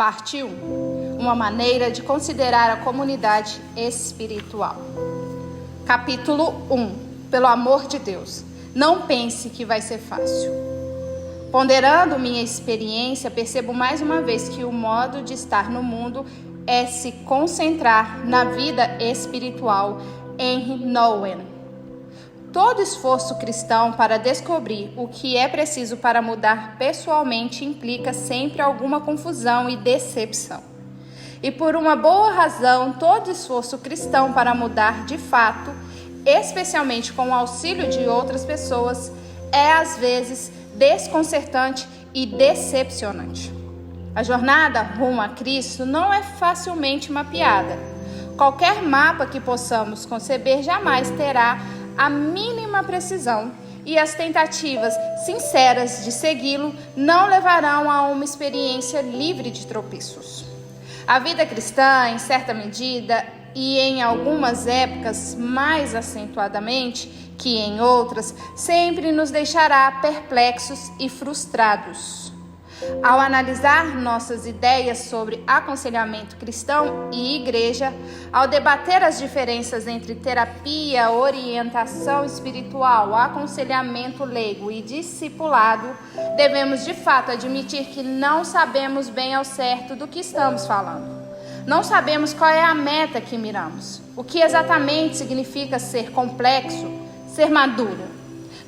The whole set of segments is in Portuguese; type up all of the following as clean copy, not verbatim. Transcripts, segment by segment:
Parte 1. Uma maneira de considerar a comunidade espiritual. Capítulo 1. Pelo amor de Deus, não pense que vai ser fácil. Ponderando minha experiência, percebo mais uma vez que o modo de estar no mundo é se concentrar na vida espiritual. Henry Nouwen. Todo esforço cristão para descobrir o que é preciso para mudar pessoalmente implica sempre alguma confusão e decepção. E por uma boa razão, todo esforço cristão para mudar de fato, especialmente com o auxílio de outras pessoas, é às vezes desconcertante e decepcionante. A jornada rumo a Cristo não é facilmente mapeada. Qualquer mapa que possamos conceber jamais terá a mínima precisão, e as tentativas sinceras de segui-lo não levarão a uma experiência livre de tropeços. A vida cristã, em certa medida, e em algumas épocas mais acentuadamente que em outras, sempre nos deixará perplexos e frustrados. Ao analisar nossas ideias sobre aconselhamento cristão e igreja, ao debater as diferenças entre terapia, orientação espiritual, aconselhamento leigo e discipulado, devemos de fato admitir que não sabemos bem ao certo do que estamos falando. Não sabemos qual é a meta que miramos, o que exatamente significa ser complexo, ser maduro.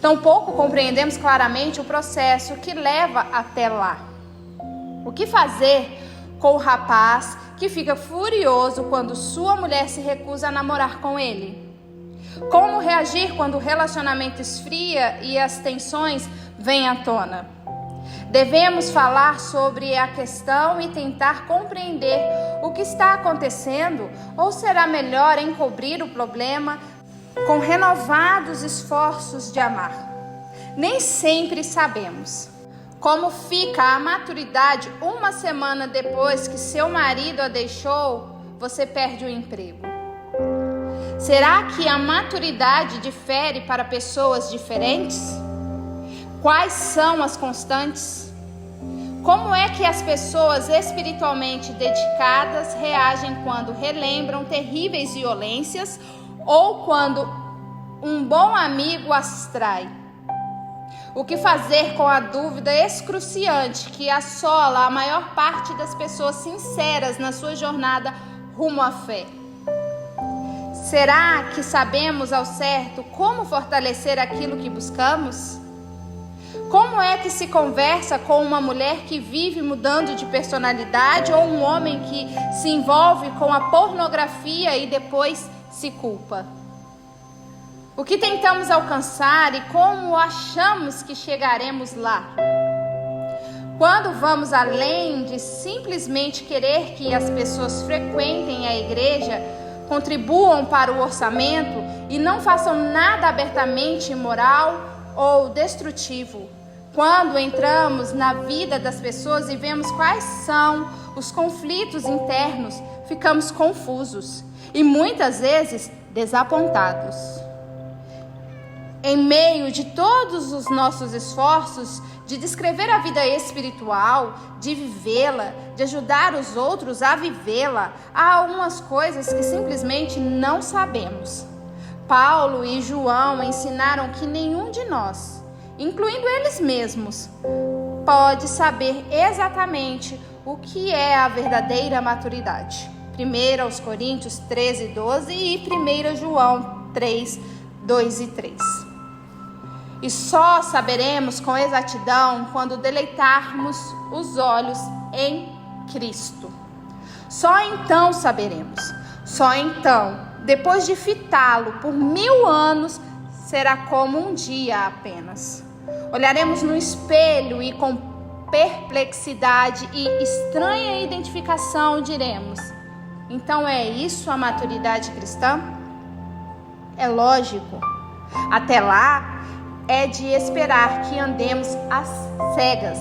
Tampouco compreendemos claramente o processo que leva até lá. O que fazer com o rapaz que fica furioso quando sua mulher se recusa a namorar com ele? Como reagir quando o relacionamento esfria e as tensões vêm à tona? Devemos falar sobre a questão e tentar compreender o que está acontecendo, ou será melhor encobrir o problema com renovados esforços de amar? Nem sempre sabemos. Como fica a maturidade uma semana depois que seu marido a deixou, você perde o emprego? Será que a maturidade difere para pessoas diferentes? Quais são as constantes? Como é que as pessoas espiritualmente dedicadas reagem quando relembram terríveis violências ou quando um bom amigo as trai? O que fazer com a dúvida excruciante que assola a maior parte das pessoas sinceras na sua jornada rumo à fé? Será que sabemos ao certo como fortalecer aquilo que buscamos? Como é que se conversa com uma mulher que vive mudando de personalidade ou um homem que se envolve com a pornografia e depois se culpa? O que tentamos alcançar e como achamos que chegaremos lá? Quando vamos além de simplesmente querer que as pessoas frequentem a igreja, contribuam para o orçamento e não façam nada abertamente imoral ou destrutivo, quando entramos na vida das pessoas e vemos quais são os conflitos internos, ficamos confusos e muitas vezes desapontados. Em meio de todos os nossos esforços de descrever a vida espiritual, de vivê-la, de ajudar os outros a vivê-la, há algumas coisas que simplesmente não sabemos. Paulo e João ensinaram que nenhum de nós, incluindo eles mesmos, pode saber exatamente o que é a verdadeira maturidade. 1 Coríntios 13:12 e 1 João 3:2 e 3. E só saberemos com exatidão quando deleitarmos os olhos em Cristo. Só então saberemos. Só então, depois de fitá-lo por 1000 anos, será como um dia apenas. Olharemos no espelho e com perplexidade e estranha identificação diremos: então é isso a maturidade cristã? É lógico. Até lá, é de esperar que andemos às cegas,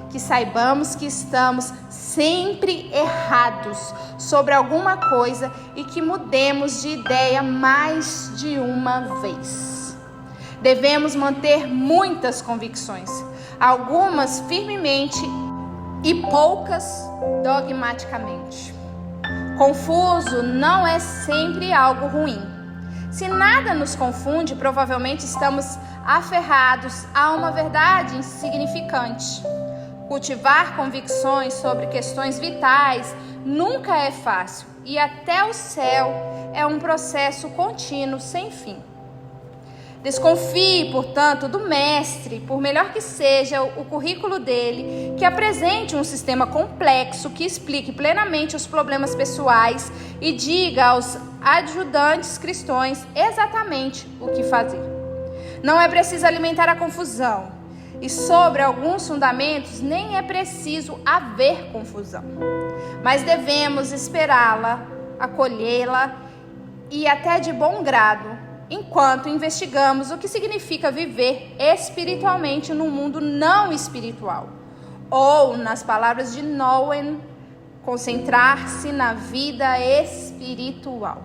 que saibamos que estamos sempre errados sobre alguma coisa e que mudemos de ideia mais de uma vez. Devemos manter muitas convicções, algumas firmemente e poucas dogmaticamente. Confuso não é sempre algo ruim. Se nada nos confunde, provavelmente estamos aferrados a uma verdade insignificante. Cultivar convicções sobre questões vitais nunca é fácil e até o céu é um processo contínuo sem fim. Desconfie, portanto, do mestre, por melhor que seja o currículo dele, que apresente um sistema complexo que explique plenamente os problemas pessoais e diga aos ajudantes cristãos exatamente o que fazer. Não é preciso alimentar a confusão, e sobre alguns fundamentos nem é preciso haver confusão, mas devemos esperá-la, acolhê-la e até de bom grado, enquanto investigamos o que significa viver espiritualmente num mundo não espiritual. Ou, nas palavras de Nowen, concentrar-se na vida espiritual.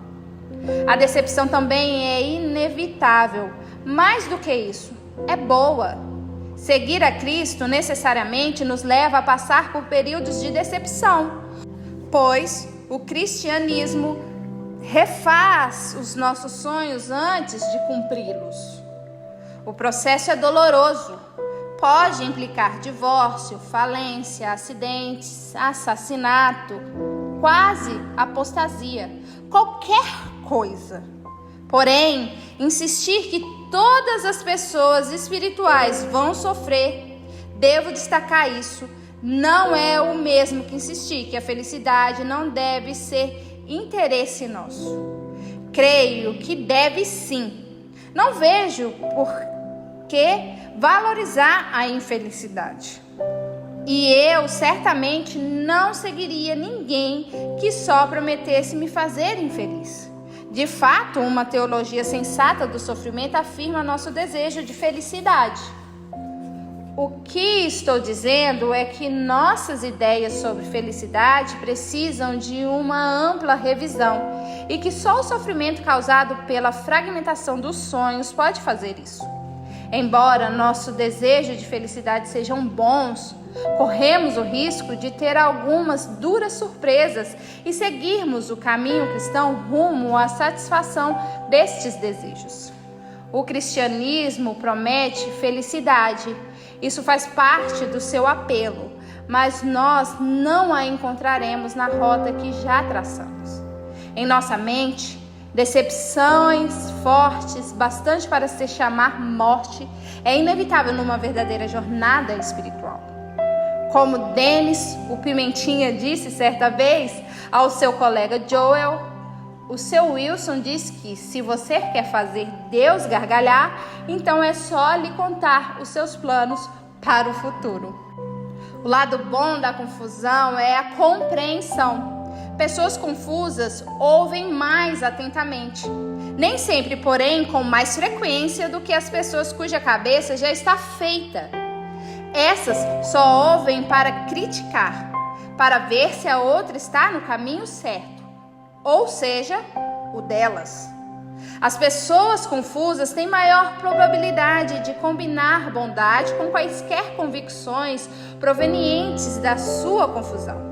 A decepção também é inevitável. Mais do que isso, é boa. Seguir a Cristo necessariamente nos leva a passar por períodos de decepção, pois o cristianismo refaz os nossos sonhos antes de cumpri-los. O processo é doloroso. Pode implicar divórcio, falência, acidentes, assassinato, quase apostasia, qualquer coisa. Porém, insistir que todas as pessoas espirituais vão sofrer, devo destacar isso, não é o mesmo que insistir que a felicidade não deve ser interesse nosso. Creio que deve sim. Não vejo por que valorizar a infelicidade. E eu certamente não seguiria ninguém que só prometesse me fazer infeliz. De fato, uma teologia sensata do sofrimento afirma nosso desejo de felicidade. O que estou dizendo é que nossas ideias sobre felicidade precisam de uma ampla revisão e que só o sofrimento causado pela fragmentação dos sonhos pode fazer isso. Embora nosso desejo de felicidade sejam bons, corremos o risco de ter algumas duras surpresas e seguirmos o caminho cristão rumo à satisfação destes desejos. O cristianismo promete felicidade. Isso faz parte do seu apelo, mas nós não a encontraremos na rota que já traçamos. Em nossa mente, decepções fortes, bastante para se chamar morte, é inevitável numa verdadeira jornada espiritual. Como Dennis, o Pimentinha, disse certa vez ao seu colega Joel, o seu Wilson disse que se você quer fazer Deus gargalhar, então é só lhe contar os seus planos para o futuro. O lado bom da confusão é a compreensão. Pessoas confusas ouvem mais atentamente. Nem sempre, porém, com mais frequência do que as pessoas cuja cabeça já está feita. Essas só ouvem para criticar, para ver se a outra está no caminho certo. Ou seja, o delas. As pessoas confusas têm maior probabilidade de combinar bondade com quaisquer convicções provenientes da sua confusão.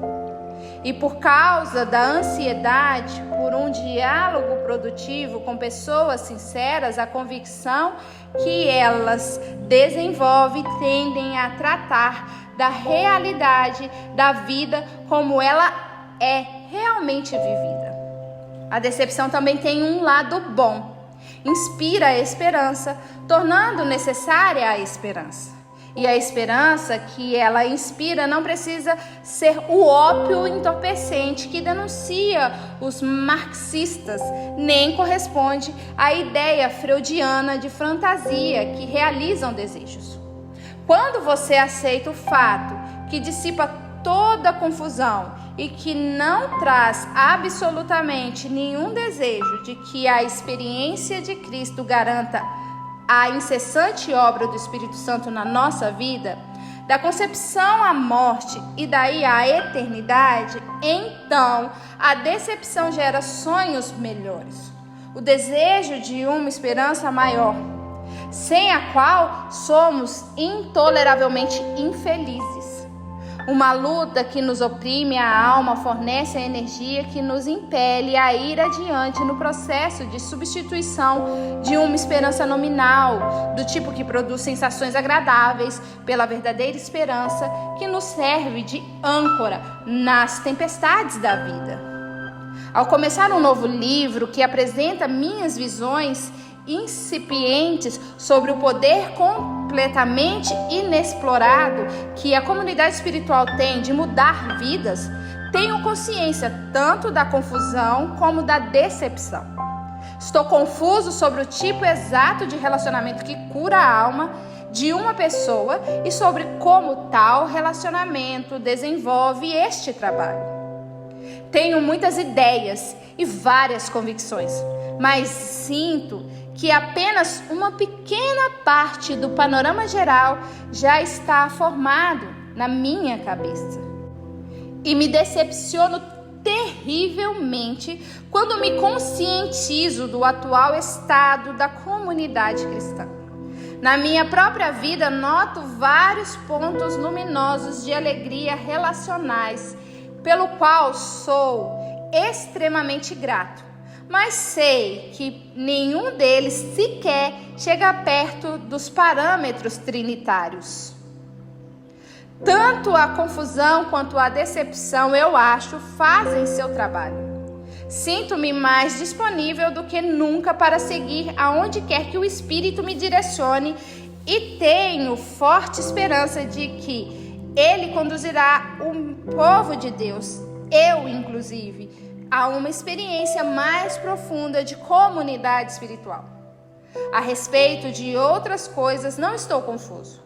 E por causa da ansiedade por um diálogo produtivo com pessoas sinceras, a convicção que elas desenvolvem tendem a tratar da realidade da vida como ela é realmente vivida. A decepção também tem um lado bom. Inspira a esperança, tornando necessária a esperança. E a esperança que ela inspira não precisa ser o ópio entorpecente que denuncia os marxistas, nem corresponde à ideia freudiana de fantasia que realizam desejos. Quando você aceita o fato que dissipa toda a confusão e que não traz absolutamente nenhum desejo de que a experiência de Cristo garanta a incessante obra do Espírito Santo na nossa vida, da concepção à morte e daí à eternidade, então a decepção gera sonhos melhores, o desejo de uma esperança maior, sem a qual somos intoleravelmente infelizes. Uma luta que nos oprime a alma fornece a energia que nos impele a ir adiante no processo de substituição de uma esperança nominal, do tipo que produz sensações agradáveis, pela verdadeira esperança que nos serve de âncora nas tempestades da vida. Ao começar um novo livro que apresenta minhas visões incipientes sobre o poder completamente inexplorado que a comunidade espiritual tem de mudar vidas, tenho consciência tanto da confusão como da decepção. Estou confuso sobre o tipo exato de relacionamento que cura a alma de uma pessoa e sobre como tal relacionamento desenvolve este trabalho. Tenho muitas ideias e várias convicções, mas sinto que apenas uma pequena parte do panorama geral já está formado na minha cabeça. E me decepciono terrivelmente quando me conscientizo do atual estado da comunidade cristã. Na minha própria vida, noto vários pontos luminosos de alegria relacionais, pelo qual sou extremamente grato. Mas sei que nenhum deles sequer chega perto dos parâmetros trinitários. Tanto a confusão quanto a decepção, eu acho, fazem seu trabalho. Sinto-me mais disponível do que nunca para seguir aonde quer que o Espírito me direcione e tenho forte esperança de que Ele conduzirá o povo de Deus, eu inclusive, a uma experiência mais profunda de comunidade espiritual. A respeito de outras coisas, não estou confuso.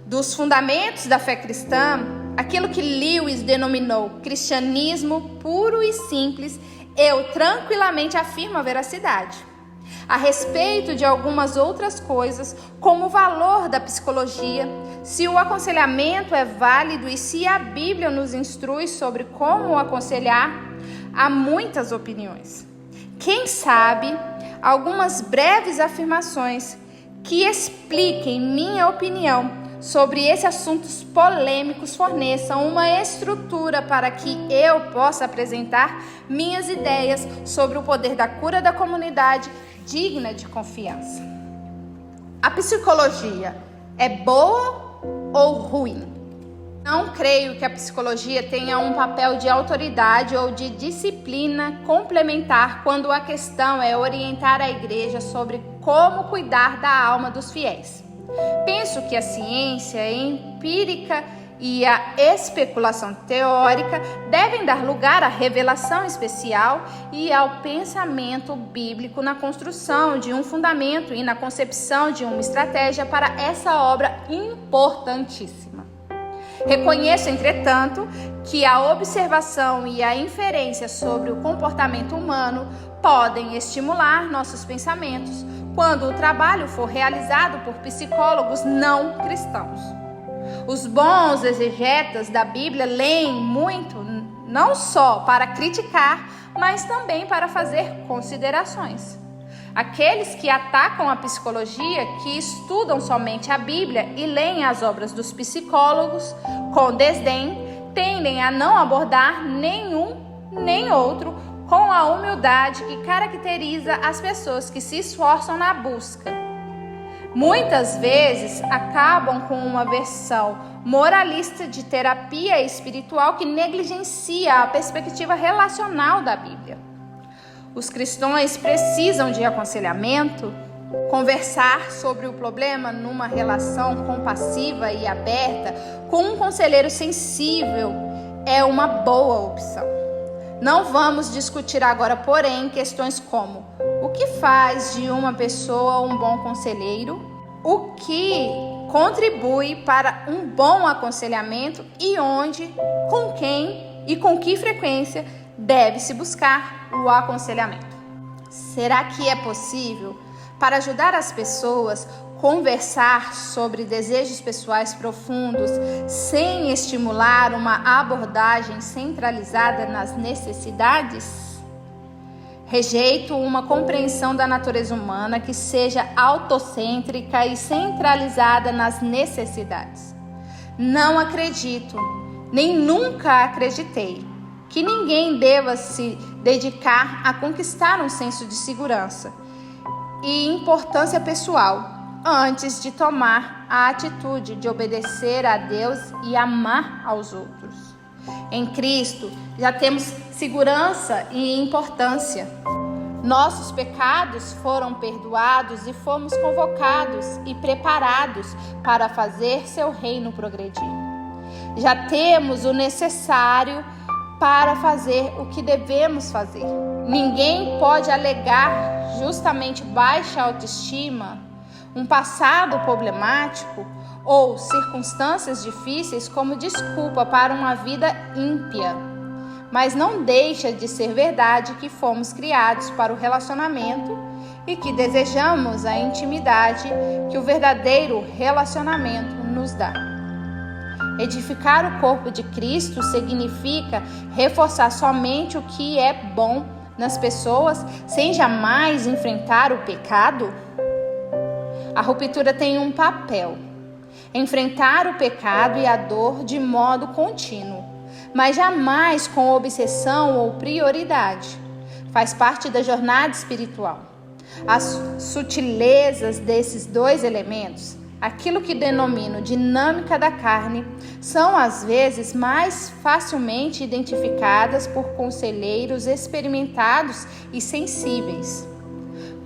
Dos fundamentos da fé cristã, aquilo que Lewis denominou cristianismo puro e simples, eu tranquilamente afirmo a veracidade. A respeito de algumas outras coisas, como o valor da psicologia, se o aconselhamento é válido e se a Bíblia nos instrui sobre como aconselhar, há muitas opiniões. Quem sabe, algumas breves afirmações que expliquem minha opinião sobre esses assuntos polêmicos forneçam uma estrutura para que eu possa apresentar minhas ideias sobre o poder da cura da comunidade digna de confiança. A psicologia é boa ou ruim? Não creio que a psicologia tenha um papel de autoridade ou de disciplina complementar quando a questão é orientar a igreja sobre como cuidar da alma dos fiéis. Penso que a ciência empírica e a especulação teórica devem dar lugar à revelação especial e ao pensamento bíblico na construção de um fundamento e na concepção de uma estratégia para essa obra importantíssima. Reconheço, entretanto, que a observação e a inferência sobre o comportamento humano podem estimular nossos pensamentos quando o trabalho for realizado por psicólogos não cristãos. Os bons exegetas da Bíblia leem muito, não só para criticar, mas também para fazer considerações. Aqueles que atacam a psicologia, que estudam somente a Bíblia e leem as obras dos psicólogos com desdém, tendem a não abordar nenhum nem outro com a humildade que caracteriza as pessoas que se esforçam na busca. Muitas vezes acabam com uma versão moralista de terapia espiritual que negligencia a perspectiva relacional da Bíblia. Os cristãos precisam de aconselhamento. Conversar sobre o problema numa relação compassiva e aberta com um conselheiro sensível é uma boa opção. Não vamos discutir agora, porém, questões como o que faz de uma pessoa um bom conselheiro, o que contribui para um bom aconselhamento e onde, com quem e com que frequência deve-se buscar o aconselhamento. Será que é possível, para ajudar as pessoas, conversar sobre desejos pessoais profundos sem estimular uma abordagem centralizada nas necessidades? Rejeito uma compreensão da natureza humana que seja autocêntrica e centralizada nas necessidades. Não acredito nem nunca acreditei que ninguém deva se dedicar a conquistar um senso de segurança e importância pessoal antes de tomar a atitude de obedecer a Deus e amar aos outros. Em Cristo já temos segurança e importância. Nossos pecados foram perdoados e fomos convocados e preparados para fazer seu reino progredir. Já temos o necessário para fazer o que devemos fazer. Ninguém pode alegar justamente baixa autoestima, um passado problemático ou circunstâncias difíceis como desculpa para uma vida ímpia. Mas não deixa de ser verdade que fomos criados para o relacionamento e que desejamos a intimidade que o verdadeiro relacionamento nos dá. Edificar o corpo de Cristo significa reforçar somente o que é bom nas pessoas sem jamais enfrentar o pecado? A ruptura tem um papel: enfrentar o pecado e a dor de modo contínuo, mas jamais com obsessão ou prioridade. Faz parte da jornada espiritual. As sutilezas desses dois elementos, aquilo que denomino dinâmica da carne, são às vezes mais facilmente identificadas por conselheiros experimentados e sensíveis.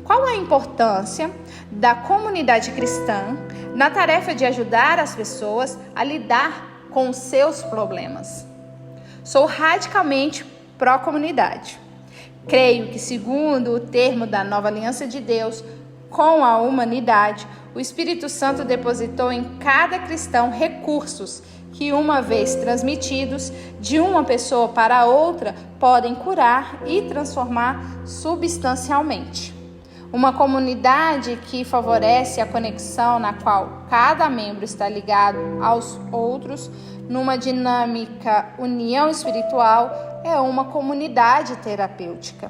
Qual a importância da comunidade cristã na tarefa de ajudar as pessoas a lidar com os seus problemas? Sou radicalmente pró-comunidade. Creio que, segundo o termo da nova aliança de Deus com a humanidade, o Espírito Santo depositou em cada cristão recursos que, uma vez transmitidos de uma pessoa para outra, podem curar e transformar substancialmente. Uma comunidade que favorece a conexão na qual cada membro está ligado aos outros numa dinâmica união espiritual é uma comunidade terapêutica.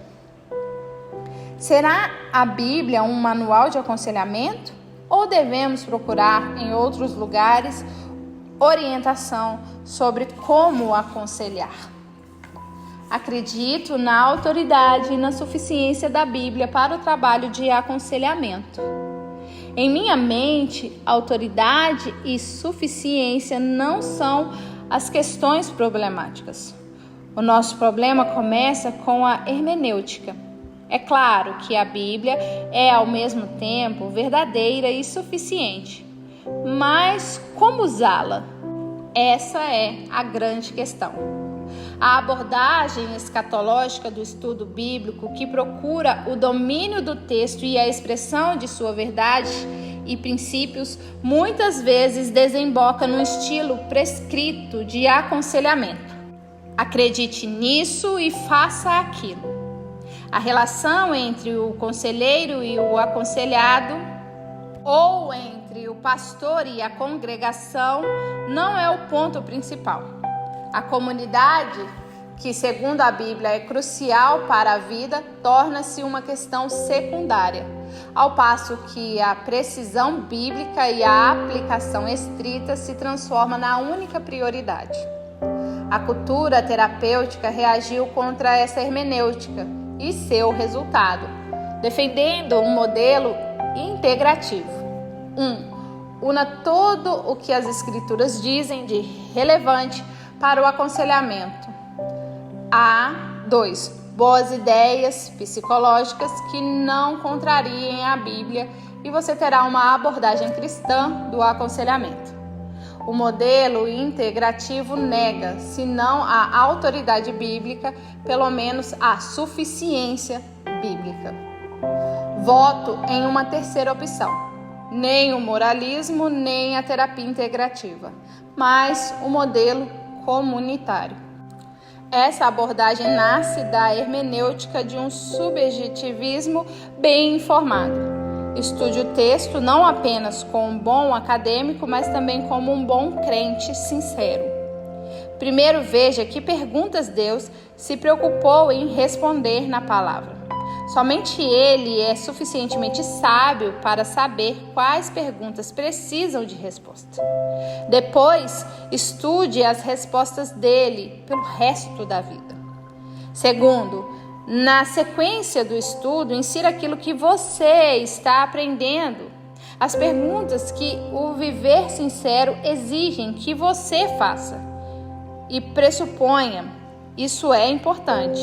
Será a Bíblia um manual de aconselhamento? Ou devemos procurar em outros lugares orientação sobre como aconselhar? Acredito na autoridade e na suficiência da Bíblia para o trabalho de aconselhamento. Em minha mente, autoridade e suficiência não são as questões problemáticas. O nosso problema começa com a hermenêutica. É claro que a Bíblia é ao mesmo tempo verdadeira e suficiente, mas como usá-la? Essa é a grande questão. A abordagem escatológica do estudo bíblico, que procura o domínio do texto e a expressão de sua verdade e princípios, muitas vezes desemboca num estilo prescrito de aconselhamento. Acredite nisso e faça aquilo. A relação entre o conselheiro e o aconselhado, ou entre o pastor e a congregação, não é o ponto principal. A comunidade, que segundo a Bíblia é crucial para a vida, torna-se uma questão secundária, ao passo que a precisão bíblica e a aplicação estrita se transforma na única prioridade. A cultura terapêutica reagiu contra essa hermenêutica e seu resultado, defendendo um modelo integrativo. Una todo o que as Escrituras dizem de relevante para o aconselhamento. 2. Boas ideias psicológicas que não contrariem a Bíblia e você terá uma abordagem cristã do aconselhamento. O modelo integrativo nega, se não a autoridade bíblica, pelo menos a suficiência bíblica. Voto em uma terceira opção. Nem o moralismo, nem a terapia integrativa, mas o modelo comunitário. Essa abordagem nasce da hermenêutica de um subjetivismo bem informado. Estude o texto não apenas como um bom acadêmico, mas também como um bom crente sincero. Primeiro veja que perguntas Deus se preocupou em responder na palavra. Somente ele é suficientemente sábio para saber quais perguntas precisam de resposta. Depois, estude as respostas dele pelo resto da vida. Segundo, na sequência do estudo, insira aquilo que você está aprendendo. As perguntas que o viver sincero exigem que você faça. E pressuponha, isso é importante,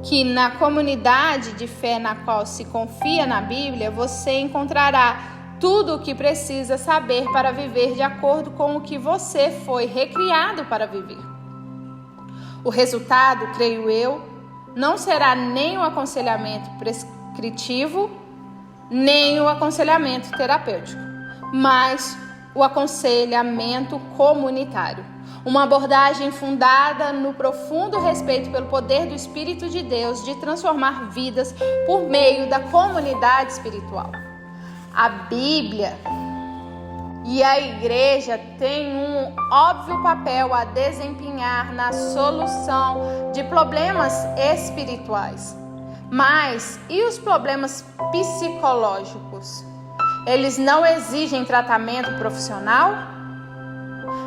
que na comunidade de fé na qual se confia na Bíblia, você encontrará tudo o que precisa saber para viver de acordo com o que você foi recriado para viver. O resultado, creio eu, não será nem o aconselhamento prescritivo, nem o aconselhamento terapêutico, mas o aconselhamento comunitário. Uma abordagem fundada no profundo respeito pelo poder do Espírito de Deus de transformar vidas por meio da comunidade espiritual. A Bíblia e a Igreja têm um óbvio papel a desempenhar na solução de problemas espirituais. Mas e os problemas psicológicos? Eles não exigem tratamento profissional?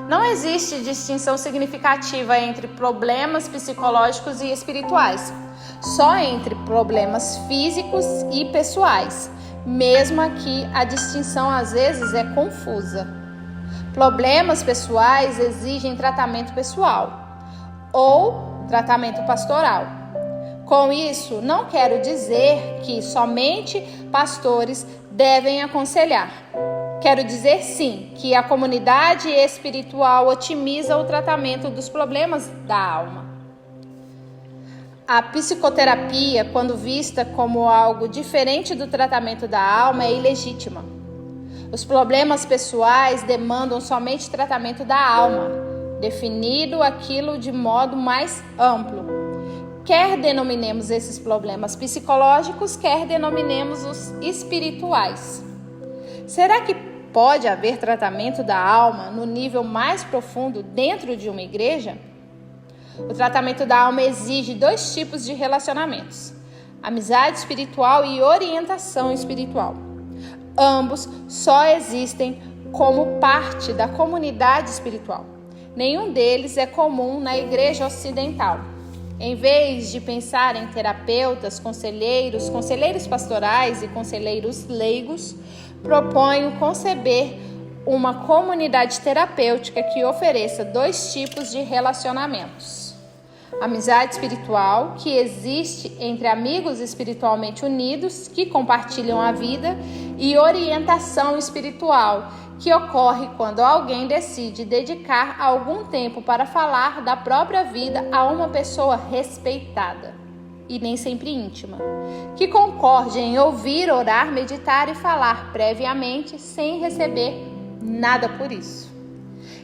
Não existe distinção significativa entre problemas psicológicos e espirituais, só entre problemas físicos e pessoais. Mesmo aqui, a distinção às vezes é confusa. Problemas pessoais exigem tratamento pessoal ou tratamento pastoral. Com isso, não quero dizer que somente pastores devem aconselhar. Quero dizer sim que a comunidade espiritual otimiza o tratamento dos problemas da alma. A psicoterapia, quando vista como algo diferente do tratamento da alma, é ilegítima. Os problemas pessoais demandam somente tratamento da alma, definido aquilo de modo mais amplo. Quer denominemos esses problemas psicológicos, quer denominemos os espirituais. Será que pode haver tratamento da alma no nível mais profundo dentro de uma igreja? O tratamento da alma exige 2 tipos de relacionamentos: amizade espiritual e orientação espiritual. Ambos só existem como parte da comunidade espiritual. Nenhum deles é comum na igreja ocidental. Em vez de pensar em terapeutas, conselheiros pastorais e conselheiros leigos, proponho conceber uma comunidade terapêutica que ofereça 2 tipos de relacionamentos: amizade espiritual, que existe entre amigos espiritualmente unidos que compartilham a vida, e orientação espiritual, que ocorre quando alguém decide dedicar algum tempo para falar da própria vida a uma pessoa respeitada e nem sempre íntima, que concorde em ouvir, orar, meditar e falar previamente sem receber nada por isso.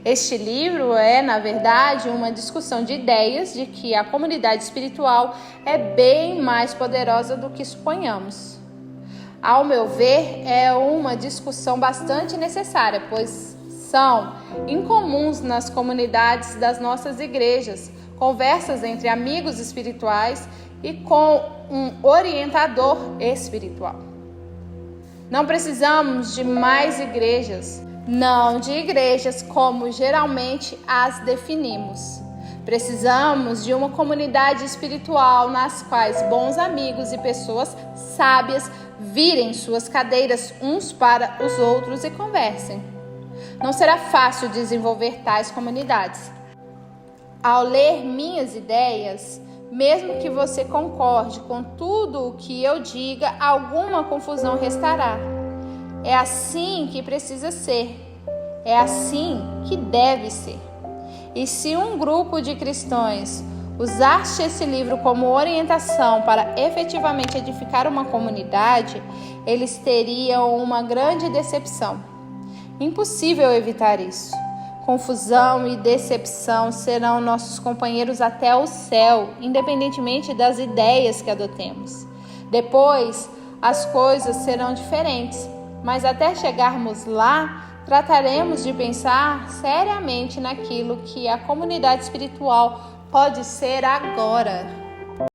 Este livro é, na verdade, uma discussão de ideias de que a comunidade espiritual é bem mais poderosa do que suponhamos. Ao meu ver, é uma discussão bastante necessária, pois são incomuns nas comunidades das nossas igrejas conversas entre amigos espirituais e com um orientador espiritual. Não precisamos de mais igrejas, não de igrejas como geralmente as definimos. Precisamos de uma comunidade espiritual nas quais bons amigos e pessoas sábias virem suas cadeiras uns para os outros e conversem. Não será fácil desenvolver tais comunidades. Ao ler minhas ideias, mesmo que você concorde com tudo o que eu diga, alguma confusão restará. É assim que precisa ser. É assim que deve ser. E se um grupo de cristãos usaste esse livro como orientação para efetivamente edificar uma comunidade, eles teriam uma grande decepção. Impossível evitar isso. Confusão e decepção serão nossos companheiros até o céu, independentemente das ideias que adotemos. Depois, as coisas serão diferentes, mas até chegarmos lá, trataremos de pensar seriamente naquilo que a comunidade espiritual pode ser agora.